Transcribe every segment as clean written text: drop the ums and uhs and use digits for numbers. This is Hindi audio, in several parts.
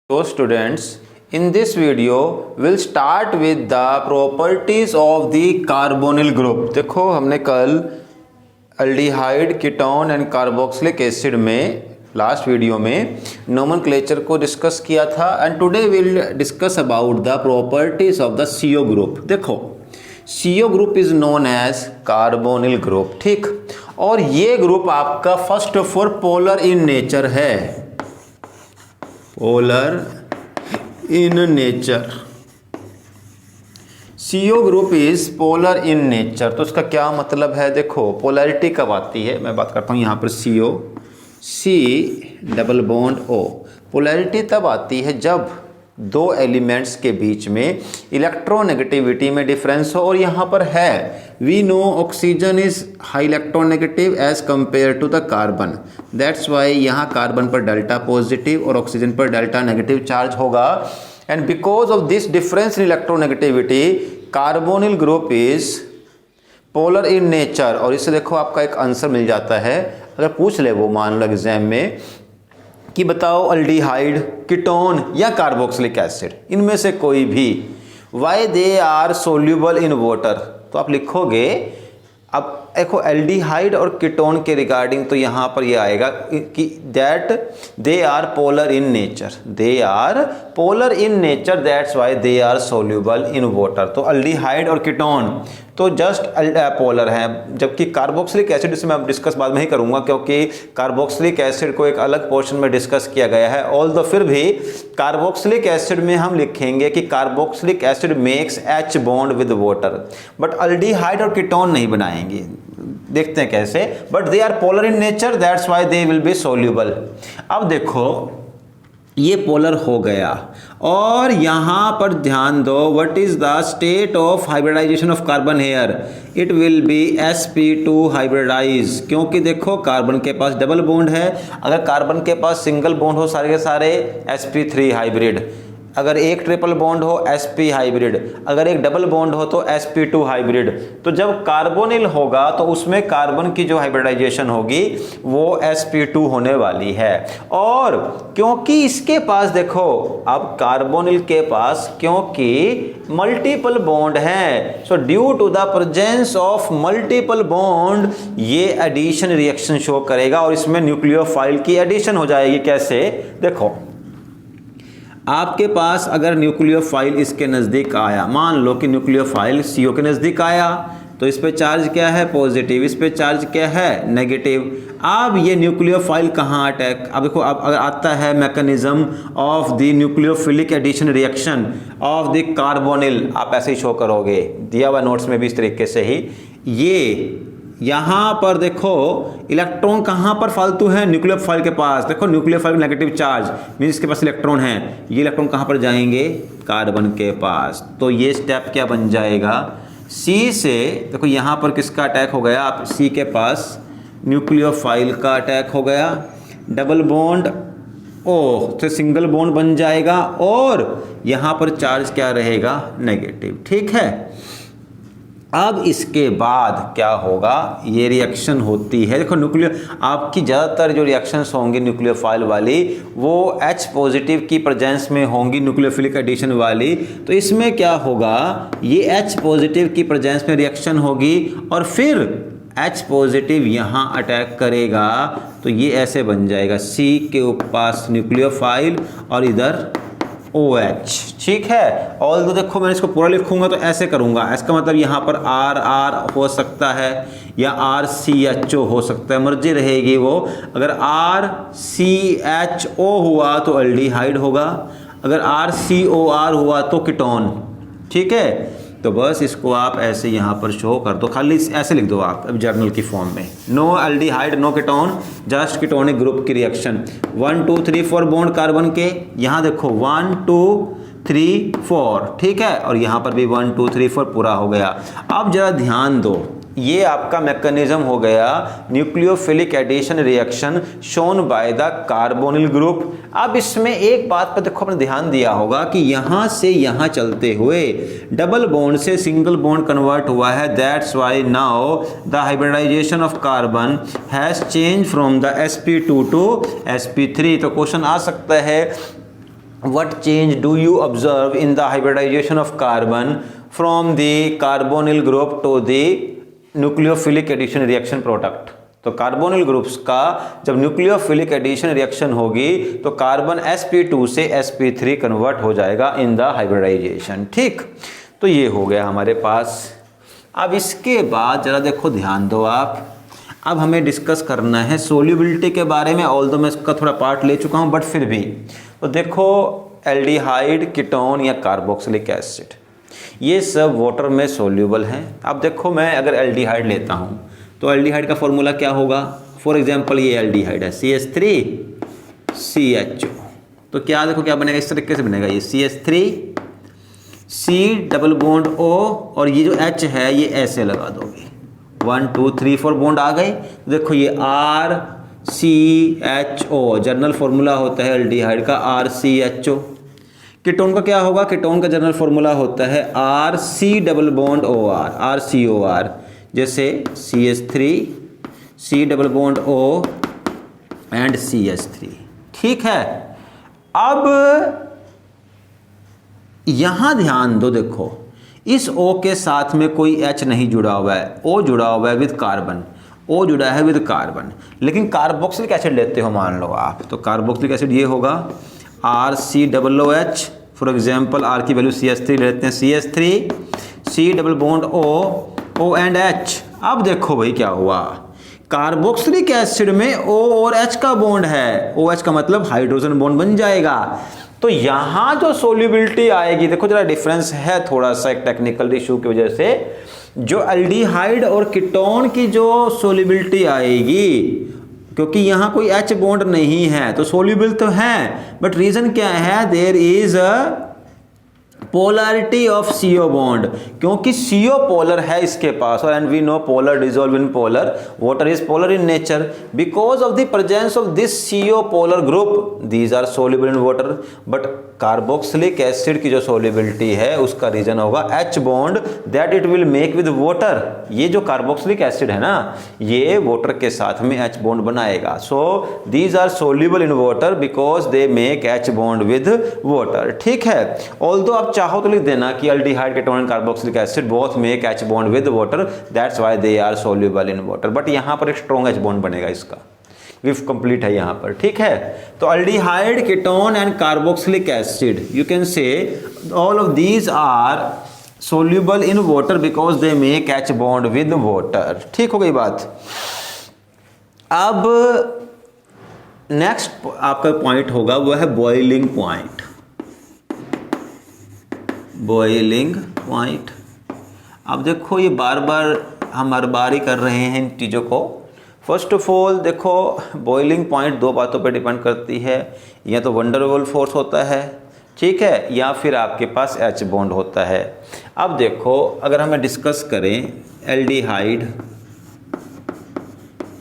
So students, in this video we'll start with the properties of the carbonyl group। देखो हमने कल aldehyde, ketone and carboxylic acid में लास्ट वीडियो में नोमेनक्लेचर को डिस्कस किया था and today will discuss about the properties of the CO group. देखो CO group is known as carbonyl group, ठीक। और ये ग्रुप आपका first of all polar in nature है, polar in nature. CO group is polar in nature. तो इसका क्या मतलब है? देखो पोलैरिटी कब आती है, मैं बात करता हूँ यहाँ पर CO, C double bond O। Polarity तब आती है जब दो एलिमेंट्स के बीच में इलेक्ट्रोनेगेटिविटी में डिफरेंस हो, और यहाँ पर है we know oxygen is high electronegative as compare to the carbon, that's why यहाँ कार्बन पर डेल्टा पॉजिटिव और ऑक्सीजन पर डेल्टा नेगेटिव चार्ज होगा। And because of this difference in electronegativity carbonyl group is polar in nature. और इससे देखो आपका एक आंसर मिल जाता है, अगर पूछ ले वो मान लो एग्जाम में कि बताओ अल्डिहाइड, कीटोन या कार्बोक्सिलिक एसिड, इनमें से कोई भी, why they are soluble in water. तो आप लिखोगे, अब देखो एल्डिहाइड और कीटोन के रिगार्डिंग तो यहाँ पर ये आएगा कि that they are polar in nature, they are polar in nature, that's why they are soluble in water. तो अल्डिहाइड और कीटोन तो जस्ट पोलर हैं, जबकि कार्बोक्सिलिक एसिड से मैं डिस्कस बाद में ही करूंगा क्योंकि कार्बोक्सिलिक एसिड को एक अलग पोर्शन में डिस्कस किया गया है। ऑल्दो फिर भी कार्बोक्सिलिक एसिड में हम लिखेंगे कि carboxylic acid makes H bond with water, but aldehyde और कीटोन नहीं बनाएंगे। देखते हैं कैसे, but they are polar in nature, that's why they will be soluble. अब देखो ये पोलर हो गया, और यहां पर ध्यान दो, what is the state of hybridisation of carbon here? It will be sp2 hybridise, क्योंकि देखो कार्बन के पास डबल बॉन्ड है, अगर कार्बन के पास सिंगल बॉन्ड हो सारे के सारे sp3 हाइब्रिड, अगर एक ट्रिपल बॉन्ड हो sp हाइब्रिड, अगर एक डबल बॉन्ड हो तो sp2 हाइब्रिड। तो जब कार्बोनिल होगा तो उसमें कार्बन की जो हाइब्रिडाइजेशन होगी वो sp2 होने वाली है। और क्योंकि इसके पास देखो, अब कार्बोनिल के पास क्योंकि मल्टीपल बॉन्ड है, so due to the presence of multiple bond ये एडिशन रिएक्शन शो करेगा, और इसमें न्यूक्लियोफाइल की एडिशन हो जाएगी। कैसे? देखो आपके पास अगर न्यूक्लियोफाइल इसके नज़दीक आया, मान लो कि न्यूक्लियोफाइल CO के नज़दीक आया, तो इस पे चार्ज क्या है? पॉजिटिव, इस पे चार्ज क्या है? नेगेटिव। अब ये न्यूक्लियोफाइल कहाँ अटैक, अब देखो अब अगर आता है mechanism of the nucleophilic addition reaction of the carbonyl, आप ऐसे ही शो करोगे, दिया हुआ नोट्स में भी इस तरीके से ही। ये यहाँ पर देखो इलेक्ट्रॉन कहाँ पर फालतू है? न्यूक्लियोफाइल के पास। देखो न्यूक्लियोफाइल नेगेटिव चार्ज मीन्स इसके पास इलेक्ट्रॉन है, ये इलेक्ट्रॉन कहाँ पर जाएंगे? कार्बन के पास। तो ये स्टेप क्या बन जाएगा? C से देखो यहाँ पर किसका अटैक हो गया? आप C के पास न्यूक्लियोफाइल का अटैक हो गया, डबल बॉन्ड O से सिंगल बॉन्ड बन जाएगा, और यहाँ पर चार्ज क्या रहेगा? नेगेटिव, ठीक है। अब इसके बाद क्या होगा? ये रिएक्शन होती है, देखो न्यूक्लियो आपकी ज़्यादातर जो रिएक्शंस होंगी न्यूक्लियोफाइल वाली वो H पॉजिटिव की प्रेजेंस में होंगी, न्यूक्लियोफिलिक एडिशन वाली। तो इसमें क्या होगा? ये H पॉजिटिव की प्रेजेंस में रिएक्शन होगी, और फिर H पॉजिटिव यहाँ अटैक करेगा, तो ये ऐसे बन जाएगा, C के पास न्यूक्लियोफाइल और इधर OH, ठीक है। ऑल तो देखो मैंने इसको पूरा लिखूंगा तो ऐसे करूंगा, इसका मतलब यहाँ पर R हो सकता है या RCHO हो सकता है, मर्जी रहेगी वो। अगर RCHO हुआ तो अल्डिहाइड होगा, अगर RCOR हुआ तो कीटोन, ठीक है। तो बस इसको आप ऐसे यहाँ पर शो कर दो, खाली ऐसे लिख दो आप अब जर्नल की फॉर्म में, no aldehyde no ketone, just ketonic group की रिएक्शन। 1 2 3 4 बॉन्ड कार्बन के, यहाँ देखो 1 2 3 4, ठीक है, और यहाँ पर भी 1 2 3 4 पूरा हो गया। अब जरा ध्यान दो, ये आपका मैकेनिज्म हो गया nucleophilic addition reaction shown by the carbonyl group. अब इसमें एक बात पर देखो आपने ध्यान दिया होगा कि यहाँ से यहाँ चलते हुए डबल बॉन्ड से सिंगल बॉन्ड कन्वर्ट हुआ है, that's why now the hybridisation of carbon has change from the sp2 to sp3। तो क्वेश्चन आ सकता है what change do you observe in the hybridization of carbon from the carbonyl group to the nucleophilic addition reaction product? तो कार्बोनिल ग्रुप्स का जब न्यूक्लियोफिलिक एडिशन रिएक्शन होगी तो कार्बन sp2 से sp3 कन्वर्ट हो जाएगा इन द हाइब्रिडाइजेशन। ठीक, तो ये हो गया हमारे पास। अब इसके बाद जरा देखो, ध्यान दो आप, अब हमें डिस्कस करना है सोल्यूबिलिटी के बारे में। ऑल्दो मैं इसका थोड़ा पार्ट ले चुका हूँ, बट फिर भी तो देखो, एल्डिहाइड, कीटोन या कार्बोक्सिलिक एसिड ये सब वाटर में सोल्यूबल हैं। अब देखो, मैं अगर एल्डिहाइड लेता हूँ तो एल्डिहाइड का फॉर्मूला क्या होगा? फॉर एग्जांपल ये एल्डिहाइड है CH3CHO, तो क्या देखो क्या बनेगा, इस तरीके से बनेगा, ये CH3 C double bond O और ये जो H है ये ऐसे लगा दोगे, 1 2 3 4 बॉन्ड आ गए। देखो ये RCHO जनरल फॉर्मूला होता है एल्डिहाइड का, RCHO। कीटोन का क्या होगा? कीटोन का जनरल फॉर्मूला होता है RC double bond OR, RCOR, जैसे CH3 C double bond O and CH3। ठीक है, अब यहां ध्यान दो, देखो इस O के साथ में कोई H नहीं जुड़ा हुआ है, O जुड़ा हुआ है विद कार्बन, O जुड़ा है विद कार्बन। लेकिन कार्बोक्सिलिक एसिड लेते हो मान लो आप, तो कार्बोक्सिलिक एसिड ये होगा RCOOH, फॉर एग्जांपल R की वैल्यू CH3 लेते हैं, CH3 C double bond O and H। अब देखो भाई क्या हुआ, कार्बोक्सिलिक एसिड में O और H का बॉन्ड है, OH का मतलब हाइड्रोजन बॉन्ड बन जाएगा। तो यहां जो सोल्यूबिलिटी आएगी, देखो जरा डिफरेंस है थोड़ा सा, एक टेक्निकल इशू की वजह से, जो एल्डिहाइड और कीटोन की जो सोल्यूबिलिटी आएगी, क्योंकि यहां कोई H बॉन्ड नहीं है तो सोल्यूबल तो है, बट रीजन क्या है, there is a polarity of CO bond, क्योंकि CO पोलर है इसके पास, और and we know polar dissolve in polar, water is polar in nature. Because of the presence of this CO polar group, these are soluble in water. But carboxylic acid की जो सोल्यूबिलिटी है उसका रीजन होगा H bond that it will make with water. ये जो कार्बोक्सिलिक एसिड है ना, ये वाटर के साथ में H बॉन्ड बनाएगा। So these are soluble in water because they make H bond with water. ठीक है, ऑल्दो आप चाहो तो लिख देना कि aldehyde, ketone and carboxylic acid both make H bond with water, that's why they are soluble in water. But यहां पर एक स्ट्रॉन्ग H बॉन्ड बनेगा, इसका विफ कंप्लीट है यहां पर। ठीक है, तो aldehyde, ketone and carboxylic acid, you can say all of these are soluble in water because they make H bond with water. ठीक हो गई बात। अब नेक्स्ट आपका पॉइंट होगा वो है बॉइलिंग पॉइंट। बॉइलिंग पॉइंट, अब देखो ये बार बार हम हर बार ही कर रहे हैं इन चीज़ों को। फर्स्ट ऑफ ऑल देखो, बॉइलिंग पॉइंट दो बातों पर डिपेंड करती है, या तो वंडरवॉल फोर्स होता है, ठीक है, या फिर आपके पास H बॉन्ड होता है। अब देखो, अगर हमें डिस्कस करें एल्डिहाइड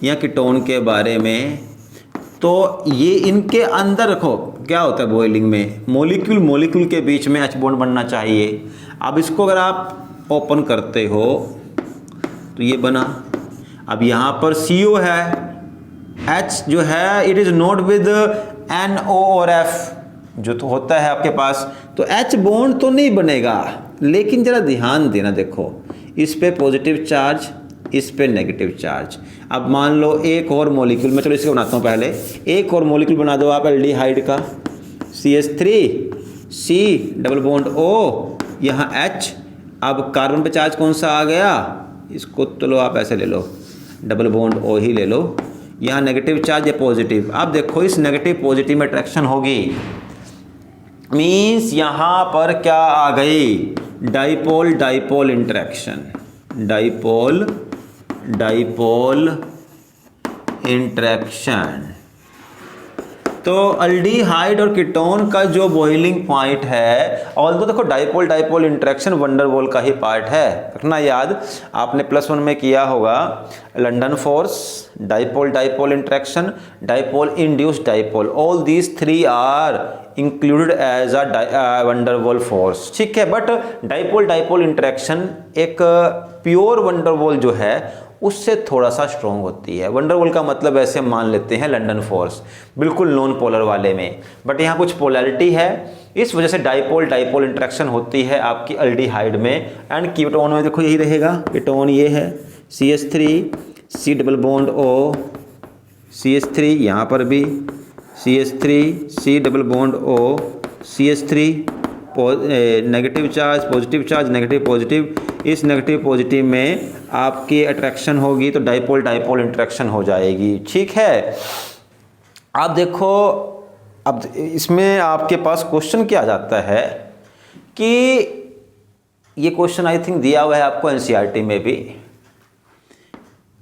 या कीटोन के बारे में, तो ये इनके अंदर रखो क्या होता है बॉइलिंग में, मॉलिक्यूल के बीच में H बॉन्ड बनना चाहिए। अब इसको अगर आप ओपन करते हो तो ये बना। अब यहाँ पर CO है, H जो है it is not with NO और F जो तो होता है आपके पास, तो H बॉन्ड तो नहीं बनेगा। लेकिन जरा ध्यान देना, देखो इस पे पॉजिटिव चार्ज, इस पे नेगेटिव चार्ज। अब मान लो एक और मॉलिक्यूल, मैं चलो इसको बनाता हूँ पहले, एक और मॉलिक्यूल बना दो आप एल्डिहाइड का, CH3 C double bond O, यहाँ H। अब कार्बन पे चार्ज कौन सा आ गया, इसको चलो आप ऐसे ले लो, डबल बॉन्ड O ही ले लो, यहाँ नेगेटिव चार्ज या पॉजिटिव। अब देखो इस नेगेटिव पॉजिटिव में अट्रैक्शन होगी, मीन्स यहाँ पर क्या आ गई, dipole dipole interaction, dipole dipole interaction. तो एल्डिहाइड और कीटोन का जो बॉइलिंग पॉइंट है, ऑल्दो देखो डाइपोल डाइपोल इंटरेक्शन वंडरवॉल का ही पार्ट है, रखना याद, आपने +1 में किया होगा London force, dipole dipole interaction, dipole induced dipole, all these 3 are included as a van der Waals force, ठीक है। बट डाइपोल डाइपोल इंटरेक्शन एक प्योर वंडरवॉल जो है उससे थोड़ा सा स्ट्रॉन्ग होती है। वंडरवॉल का मतलब ऐसे मान लेते हैं लंदन फोर्स, बिल्कुल नॉन पोलर वाले में, बट यहाँ कुछ पोलैरिटी है, इस वजह से डाइपोल डाइपोल इंटरेक्शन होती है आपकी अल्डिहाइड में। एंड कीटोन में देखो यही रहेगा, कीटोन ये है CH3 C double bond O CH3, यहाँ पर भी CH3 C double bond O CH3, negative charge negative positive, इस नेगेटिव पॉजिटिव में आपकी अट्रैक्शन होगी तो डाइपोल डाइपोल इंटरेक्शन हो जाएगी, ठीक है। आप देखो अब इसमें आपके पास क्वेश्चन क्या आ जाता है कि ये क्वेश्चन आई थिंक दिया हुआ है आपको एनसीईआरटी में भी,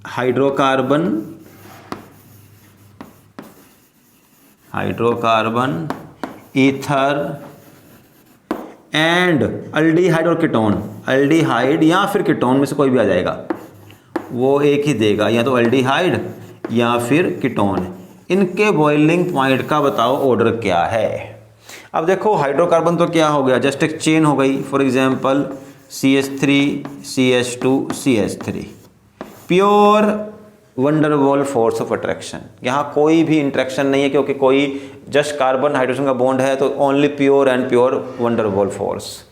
हाइड्रोकार्बन ईथर एंड अल्डिहाइड और कीटोन, अल्डिहाइड या फिर कीटोन में से कोई भी आ जाएगा, वो एक ही देगा, या तो अल्डिहाइड या फिर कीटोन। इनके बॉइलिंग पॉइंट का बताओ ऑर्डर क्या है। अब देखो हाइड्रोकार्बन तो क्या हो गया, जस्ट एक चेन हो गई, for example CH3 CH2 CH3, pure van der Waals force of attraction, यहाँ कोई भी इंट्रैक्शन नहीं है क्योंकि कोई जस्ट कार्बन हाइड्रोजन का बॉन्ड है, तो only pure and pure van der Waals force.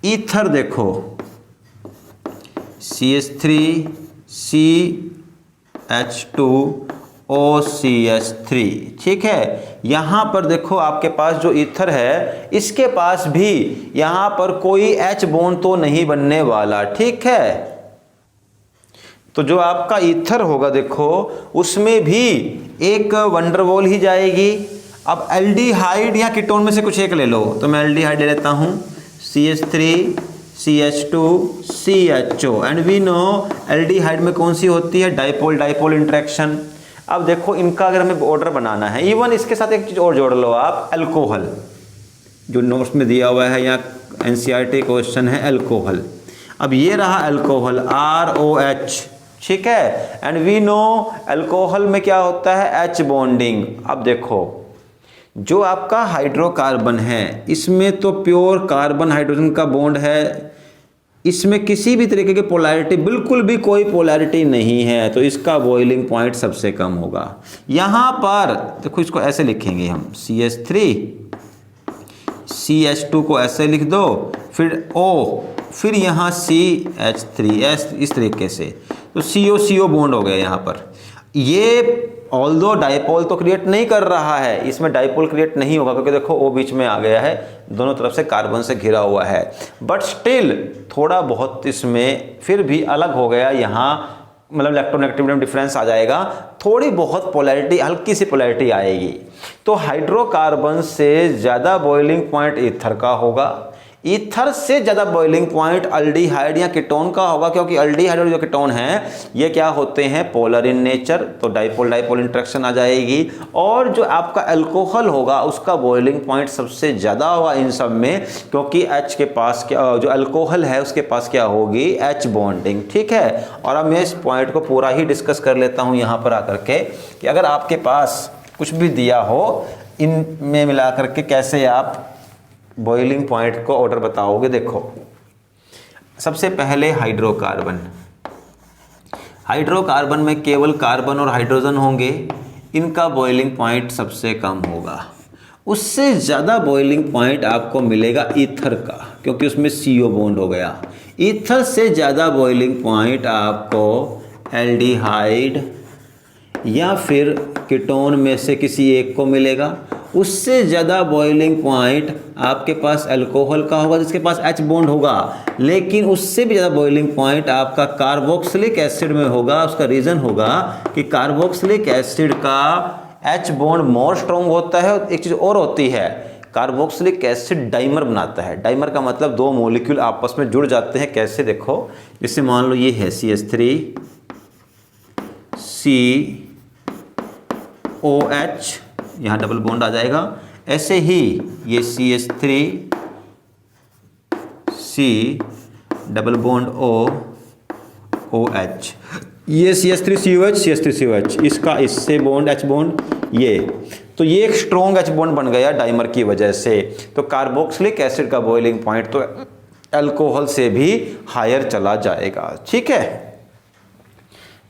Ether देखो CH3 CH2 OCH3, ठीक है। यहाँ पर देखो आपके पास जो ईथर है इसके पास भी यहाँ पर कोई H बॉन्ड तो नहीं बनने वाला, ठीक है। तो जो आपका ईथर होगा देखो उसमें भी एक वंडरवॉल ही जाएगी। अब एल्डिहाइड या कीटोन में से कुछ एक ले लो, तो मैं एल्डिहाइड ले लेता हूँ CH3 CH2 CHO, and we know aldehyde में कौन सी होती है, डाइपोल डाइपोल इंटरेक्शन। अब देखो इनका अगर हमें ऑर्डर बनाना है, इवन इसके साथ एक चीज और जोड़ लो आप, अल्कोहल, जो नोट्स में दिया हुआ है या एनसीईआरटी क्वेश्चन है अल्कोहल। अब ये रहा अल्कोहल ROH, ठीक है, एंड वी नो अल्कोहल में क्या होता है H बॉन्डिंग। अब देखो जो आपका हाइड्रोकार्बन है इसमें तो प्योर कार्बन हाइड्रोजन का बॉन्ड है, इसमें किसी भी तरीके की पोलैरिटी, बिल्कुल भी कोई पोलैरिटी नहीं है, तो इसका बॉइलिंग पॉइंट सबसे कम होगा। यहाँ पर देखो इसको ऐसे लिखेंगे हम, CH3 CH2 को ऐसे लिख दो, फिर O, फिर यहाँ CH3S, इस तरीके से, तो CO बॉन्ड हो गया यहाँ पर। ये ऑल्दो डाइपोल तो क्रिएट नहीं कर रहा है, इसमें डाइपोल क्रिएट नहीं होगा क्योंकि देखो O बीच में आ गया है, दोनों तरफ से कार्बन से घिरा हुआ है, बट स्टिल थोड़ा बहुत इसमें फिर भी अलग हो गया, यहाँ मतलब इलेक्ट्रोनेगेटिविटी में डिफरेंस आ जाएगा, थोड़ी बहुत पोलैरिटी, हल्की सी पोलैरिटी आएगी। तो हाइड्रोकार्बन से ज़्यादा बॉइलिंग पॉइंट ईथर का होगा, ईथर से ज़्यादा बॉइलिंग पॉइंट अल्डिहाइड या कीटोन का होगा, क्योंकि अल्डिहाइड और जो कीटोन हैं ये क्या होते हैं, पोलर इन नेचर, तो डाइपोल डाइपोल इंटरेक्शन आ जाएगी। और जो आपका अल्कोहल होगा उसका बॉइलिंग पॉइंट सबसे ज़्यादा होगा इन सब में, क्योंकि H के पास क्या, जो अल्कोहल है उसके पास क्या होगी, H बॉन्डिंग, ठीक है। और अब मैं इस पॉइंट को पूरा ही डिस्कस कर लेता हूँ यहाँ पर आकर के, कि अगर आपके पास कुछ भी दिया हो इनमें मिला करके कैसे आप बॉइलिंग पॉइंट को ऑर्डर बताओगे। देखो सबसे पहले हाइड्रोकार्बन में केवल कार्बन और हाइड्रोजन होंगे, इनका बॉइलिंग पॉइंट सबसे कम होगा। उससे ज़्यादा बॉइलिंग पॉइंट आपको मिलेगा ईथर का, क्योंकि उसमें CO बॉन्ड हो गया। ईथर से ज़्यादा बॉइलिंग पॉइंट आपको एल्डिहाइड या फिर कीटोन में से किसी एक को मिलेगा। उससे ज़्यादा बॉइलिंग पॉइंट आपके पास अल्कोहल का होगा जिसके पास H बॉन्ड होगा, लेकिन उससे भी ज़्यादा बॉइलिंग पॉइंट आपका कार्बोक्सिलिक एसिड में होगा। उसका रीज़न होगा कि कार्बोक्सिलिक एसिड का H बॉन्ड मोर स्ट्रॉन्ग होता है। एक चीज़ और होती है, कार्बोक्सिलिक एसिड डाइमर बनाता है। डाइमर का मतलब दो मॉलिक्यूल आपस में जुड़ जाते हैं। कैसे, देखो जैसे मान लो ये है CH3 COH, यहाँ डबल बॉन्ड आ जाएगा। ऐसे ही ये CH3 C double bond OH, ये CH3COH CH3COH, इसका इससे बॉन्ड H बॉन्ड ये, तो ये एक स्ट्रॉन्ग H बॉन्ड बन गया डाइमर की वजह से। तो कार्बोक्सिलिक एसिड का बॉइलिंग पॉइंट तो अल्कोहल से भी हायर चला जाएगा। ठीक है,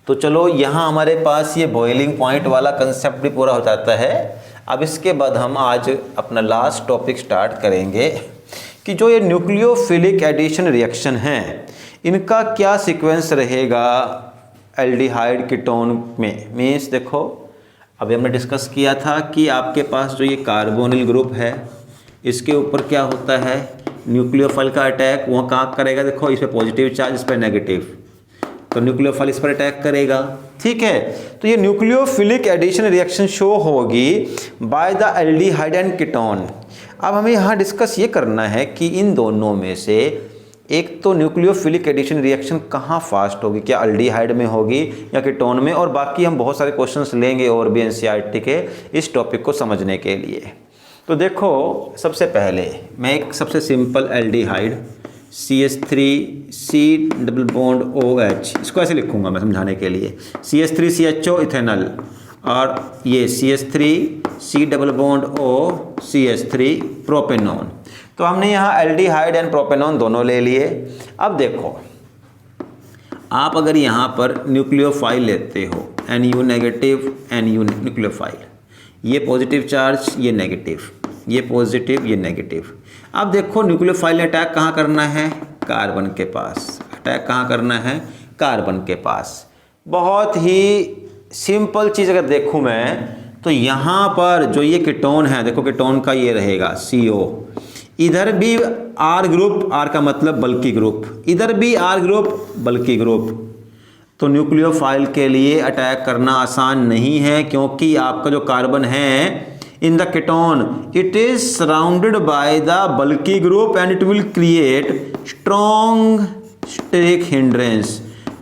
तो चलो यहाँ हमारे पास ये बॉइलिंग पॉइंट वाला कंसेप्ट भी पूरा हो जाता है। अब इसके बाद हम आज अपना लास्ट टॉपिक स्टार्ट करेंगे कि जो ये न्यूक्लियोफिलिक एडिशन रिएक्शन हैं इनका क्या सीक्वेंस रहेगा एल्डिहाइड कीटोन में। मीन्स देखो, अभी हमने डिस्कस किया था कि आपके पास जो ये कार्बोनिल ग्रुप है इसके ऊपर क्या होता है, न्यूक्लियोफाइल का अटैक वो कहाँ करेगा। देखो, इस पर पॉजिटिव चार्ज, इस पर नेगेटिव, तो न्यूक्लियोफाइल इस पर अटैक करेगा। ठीक है, तो ये न्यूक्लियोफिलिक एडिशन रिएक्शन शो होगी by the aldehyde and ketone. अब हमें यहाँ डिस्कस ये करना है कि इन दोनों में से एक तो न्यूक्लियोफिलिक एडिशन रिएक्शन कहाँ फास्ट होगी, क्या एल्डिहाइड में होगी या कीटोन में, और बाकी हम बहुत सारे क्वेश्चंस लेंगे और भी एनसीईआरटी के इस टॉपिक को समझने के लिए। तो देखो, सबसे पहले मैं एक सबसे simple aldehyde CH3C double bond OH, इसको ऐसे लिखूंगा मैं समझाने के लिए, CH3CHO इथेनॉल, और ये CH3C double bond O CH3 propanone. तो हमने यहाँ एल्डिहाइड एंड प्रोपेनॉन दोनों ले लिए। अब देखो, आप अगर यहाँ पर न्यूक्लियोफाइल लेते हो NU नेगेटिव NU न्यूक्लियोफाइल, ये पॉजिटिव चार्ज, ये नेगेटिव, ये पॉजिटिव, ये नेगेटिव। अब देखो, न्यूक्लियोफाइल ने अटैक कहाँ करना है, कार्बन के पास। अटैक कहाँ करना है, कार्बन के पास। बहुत ही सिंपल चीज़ अगर देखूँ मैं, तो यहाँ पर जो ये कीटोन है, देखो कीटोन का ये रहेगा CO, इधर भी R ग्रुप, R का मतलब बल्की ग्रुप, इधर भी R ग्रुप बल्की ग्रुप। तो न्यूक्लियोफाइल के लिए अटैक करना आसान नहीं है, क्योंकि आपका जो कार्बन है in the keton it is surrounded by the bulky group and it will create strong steric hindrance।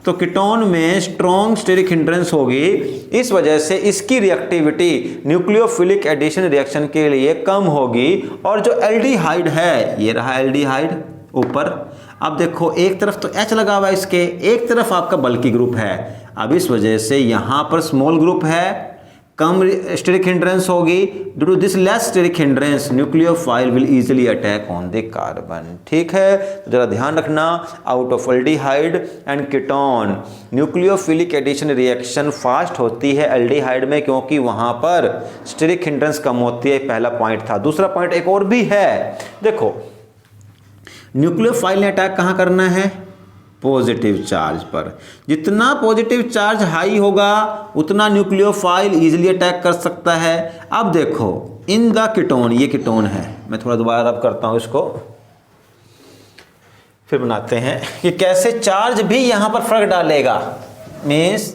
तो कीटोन में स्ट्रॉन्ग स्टेरिक हिंड्रेंस होगी, इस वजह से इसकी रिएक्टिविटी न्यूक्लियोफिलिक एडिशन रिएक्शन के लिए कम होगी। और जो एल्डिहाइड है, ये रहा एल्डिहाइड ऊपर, अब देखो एक तरफ तो H लगा हुआ है इसके, एक तरफ आपका बल्की ग्रुप है। अब इस वजह से यहाँ पर स्मॉल ग्रुप है, कम स्टेरिक हिंड्रेंस होगी। Due to this less steric hindrance nucleophile will easily attack on the carbon. ठीक है, तो जरा ध्यान रखना, out of aldehyde and ketone nucleophilic addition reaction fast होती है एल्डिहाइड में, क्योंकि वहां पर स्टेरिक हिंड्रेंस कम होती है। पहला पॉइंट था। दूसरा पॉइंट एक और भी है, देखो न्यूक्लियोफाइल ने अटैक कहाँ करना है, पॉजिटिव चार्ज पर। जितना पॉजिटिव चार्ज हाई होगा उतना न्यूक्लियोफाइल इजीली अटैक कर सकता है। अब देखो, इन द कीटोन, ये कीटोन है, मैं थोड़ा दोबारा रब करता हूं इसको, फिर बनाते हैं कि कैसे चार्ज भी यहां पर फर्क डालेगा। मीन्स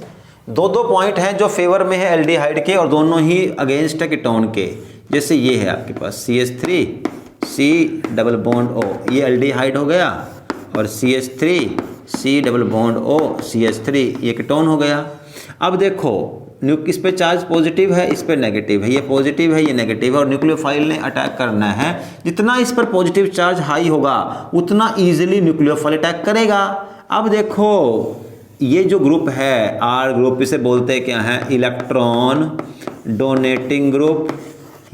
दो पॉइंट हैं जो फेवर में है एल्डिहाइड के और दोनों ही अगेंस्ट है कीटोन के। जैसे ये है आपके पास CH3C डबल बॉन्ड O, ये एल्डिहाइड हो गया, और CH3C double bond O CH3 ये कीटोन हो गया। अब देखो, इस पे चार्ज पॉजिटिव है, इस पे नेगेटिव है, ये पॉजिटिव है, ये नेगेटिव है, और न्यूक्लियोफाइल ने अटैक करना है। जितना इस पर पॉजिटिव चार्ज हाई होगा उतना इजीली न्यूक्लियोफाइल अटैक करेगा। अब देखो, ये जो ग्रुप है R ग्रुप, इसे बोलते हैं क्या है, इलेक्ट्रॉन डोनेटिंग ग्रुप।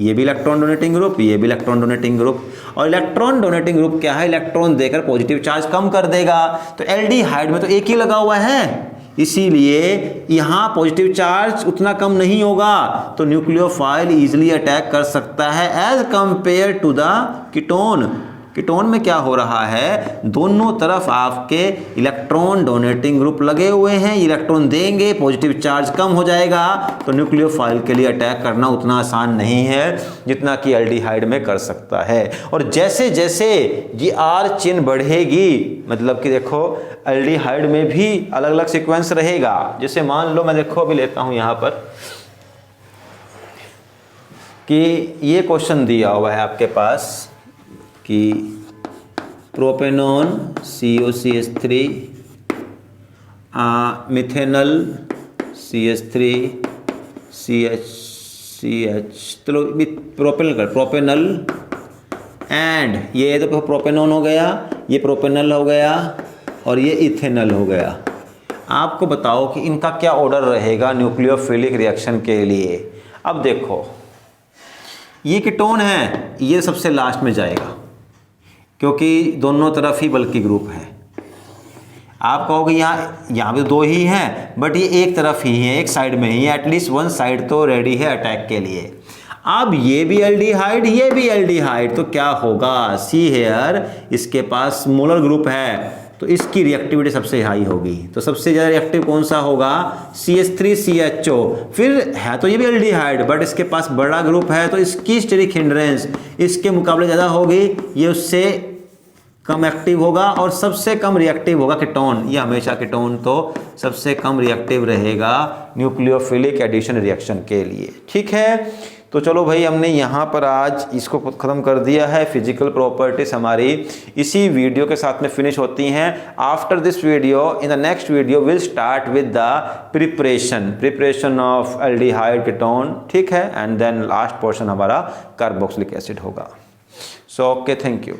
ये भी इलेक्ट्रॉन डोनेटिंग ग्रुप, ये भी इलेक्ट्रॉन डोनेटिंग ग्रुप। और इलेक्ट्रॉन डोनेटिंग ग्रुप क्या है, इलेक्ट्रॉन देकर पॉजिटिव चार्ज कम कर देगा। तो एल्डिहाइड में तो एक ही लगा हुआ है, इसीलिए यहाँ पॉजिटिव चार्ज उतना कम नहीं होगा, तो न्यूक्लियोफाइल इजीली अटैक कर सकता है as compare to the ketone. Ketone में क्या हो रहा है, दोनों तरफ आपके इलेक्ट्रॉन डोनेटिंग ग्रुप लगे हुए हैं, इलेक्ट्रॉन देंगे, पॉजिटिव चार्ज कम हो जाएगा। तो न्यूक्लियोफाइल के लिए अटैक करना उतना आसान नहीं है जितना कि एल्डिहाइड में कर सकता है। और जैसे जैसे ये R चेन बढ़ेगी, मतलब कि देखो एल्डिहाइड में भी अलग अलग सीक्वेंस रहेगा। जैसे मान लो मैं देखो अभी लेता हूं यहाँ पर कि ये क्वेश्चन दिया हुआ है आपके पास कि propanone COCH3 methanal CH3 CH, चलो प्रोपेनल कर, प्रोपेनल एंड ये तो प्रोपेनॉन हो गया, ये प्रोपेनल हो गया, और ये इथेनल हो गया। आपको बताओ कि इनका क्या ऑर्डर रहेगा न्यूक्लियोफिलिक रिएक्शन के लिए। अब देखो, ये कीटोन है, ये सबसे लास्ट में जाएगा क्योंकि दोनों तरफ ही बल्कि ग्रुप है। आप कहोगे यहाँ पे दो ही हैं, बट ये एक तरफ ही है, एक साइड में ही है, एटलीस्ट वन साइड तो रेडी है अटैक के लिए। अब ये भी एल्डिहाइड, ये भी एल्डिहाइड, तो क्या होगा, सी हेयर इसके पास मोलर ग्रुप है तो इसकी रिएक्टिविटी सबसे हाई होगी। तो सबसे ज़्यादा रिएक्टिव कौन सा होगा, CH3CHO। फिर है तो ये भी एल्डिहाइड बट इसके पास बड़ा ग्रुप है तो इसकी स्टेरिक हिंड्रेंस इसके मुकाबले ज़्यादा होगी, ये उससे कम एक्टिव होगा और सबसे कम रिएक्टिव होगा कीटोन। ये हमेशा कीटोन तो सबसे कम रिएक्टिव रहेगा न्यूक्लियोफिलिक एडिशन रिएक्शन के लिए। ठीक है, तो चलो भाई हमने यहाँ पर आज इसको ख़त्म कर दिया है। फिजिकल प्रॉपर्टीज हमारी इसी वीडियो के साथ में फिनिश होती हैं। After this video, in the next video will start with the preparation of aldehyde ketone. ठीक है, एंड देन लास्ट पोर्शन हमारा कार्बोक्सिलिक एसिड होगा। So okay, thank you.